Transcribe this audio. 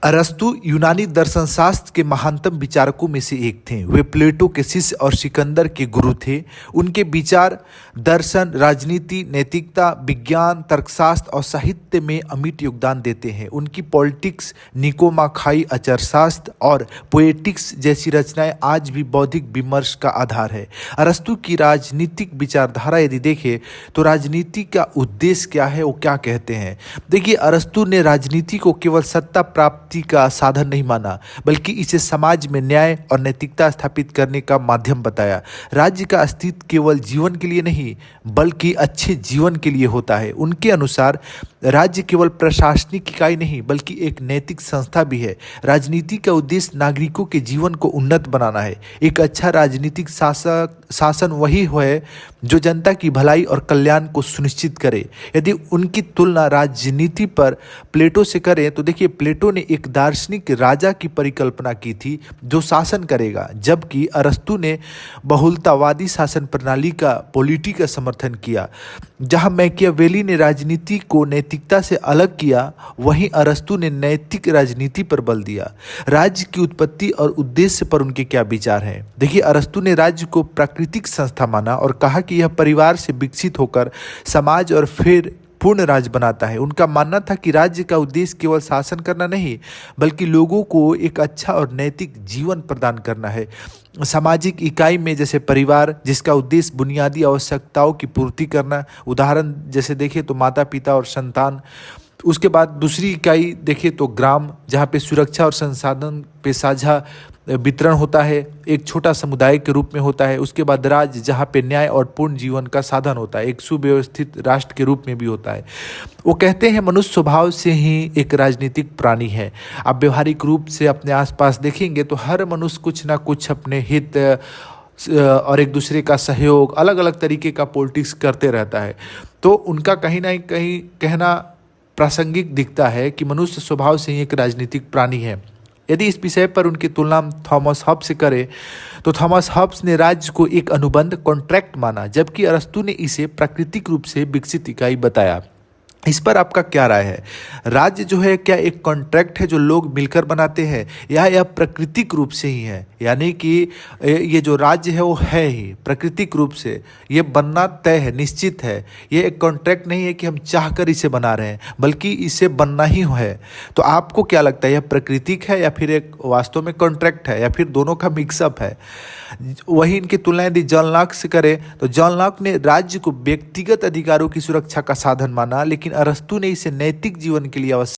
अरस्तु यूनानी दर्शन शास्त्र के महानतम विचारकों में से एक थे। वे प्लेटो के शिष्य और सिकंदर के गुरु थे। उनके विचार दर्शन, राजनीति, नैतिकता, विज्ञान, तर्कशास्त्र और साहित्य में अमिट योगदान देते हैं। उनकी पॉलिटिक्स, निकोमाखाई अचरशास्त्र और पोएटिक्स जैसी रचनाएं आज भी बौद्धिक विमर्श का आधार है। अरस्तु की राजनीतिक विचारधारा यदि देखें तो राजनीति का उद्देश्य क्या है, वो क्या कहते हैं। देखिए, अरस्तु ने राजनीति को केवल सत्ता प्राप्ति का साधन नहीं माना, बल्कि इसे समाज में न्याय और नैतिकता स्थापित करने का माध्यम बताया। राज्य का अस्तित्व केवल जीवन के लिए नहीं, बल्कि अच्छे जीवन के लिए होता है। उनके अनुसार राज्य केवल प्रशासनिक इकाई नहीं, बल्कि एक नैतिक संस्था भी है। राजनीति का उद्देश्य नागरिकों के जीवन को उन्नत बनाना है। एक अच्छा राजनीतिक शासन वही है जो जनता की भलाई और कल्याण को सुनिश्चित करे। यदि उनकी तुलना राजनीति पर प्लेटो से करें तो देखिए, प्लेटो ने एक दार्शनिक राजा की परिकल्पना की थी जो शासन करेगा, जबकि अरस्तु ने बहुलतावादी शासन प्रणाली का पॉलिटी का समर्थन किया। जहां मैकियावेली ने राजनीति को नैतिकता से अलग किया, वहीं अरस्तु ने नैतिक राजनीति पर बल दिया। राज्य की उत्पत्ति और उद्देश्य पर उनके क्या विचार हैं। देखिए, अरस्तु ने राज्य को प्राकृतिक संस्था माना और कहा कि यह परिवार से विकसित होकर समाज और फिर पूर्ण राज्य बनाता है। उनका मानना था कि राज्य का उद्देश्य केवल शासन करना नहीं, बल्कि लोगों को एक अच्छा और नैतिक जीवन प्रदान करना है। सामाजिक इकाई में जैसे परिवार, जिसका उद्देश्य बुनियादी आवश्यकताओं की पूर्ति करना, उदाहरण जैसे देखें तो माता पिता और संतान। उसके बाद दूसरी इकाई देखें तो ग्राम, जहाँ पे सुरक्षा और संसाधन पे साझा वितरण होता है, एक छोटा समुदाय के रूप में होता है। उसके बाद राज्य, जहाँ पे न्याय और पूर्ण जीवन का साधन होता है, एक सुव्यवस्थित राष्ट्र के रूप में भी होता है। वो कहते हैं मनुष्य स्वभाव से ही एक राजनीतिक प्राणी है। आप व्यवहारिक रूप से अपने आसपास देखेंगे तो हर मनुष्य कुछ ना कुछ अपने हित और एक दूसरे का सहयोग, अलग अलग तरीके का पॉलिटिक्स करते रहता है। तो उनका कहीं ना कहीं कहना प्रासंगिक दिखता है कि मनुष्य स्वभाव से ही एक राजनीतिक प्राणी है। यदि इस विषय पर उनकी तुलना थॉमस हॉब्स से करें तो थॉमस हॉब्स ने राज्य को एक अनुबंध कॉन्ट्रैक्ट माना, जबकि अरस्तु ने इसे प्राकृतिक रूप से विकसित इकाई बताया। इस पर आपका क्या राय है? राज्य जो है क्या एक कॉन्ट्रैक्ट है जो लोग मिलकर बनाते हैं, या यह प्राकृतिक रूप से ही है? यानी कि ये जो राज्य है वो है ही प्राकृतिक रूप से, ये बनना तय है, निश्चित है। ये एक कॉन्ट्रैक्ट नहीं है कि हम चाहकर इसे बना रहे हैं, बल्कि इसे बनना ही है। तो आपको क्या लगता है, यह प्राकृतिक है या फिर एक वास्तव में कॉन्ट्रैक्ट है, या फिर दोनों का मिक्सअप है? वही इनकी तुलना यदि जॉन लॉक से करें तो जॉन लॉक ने राज्य को व्यक्तिगत अधिकारों की सुरक्षा का साधन माना, लेकिन अरस्तु ने इसे नैतिक जीवन के लिए आवश्यक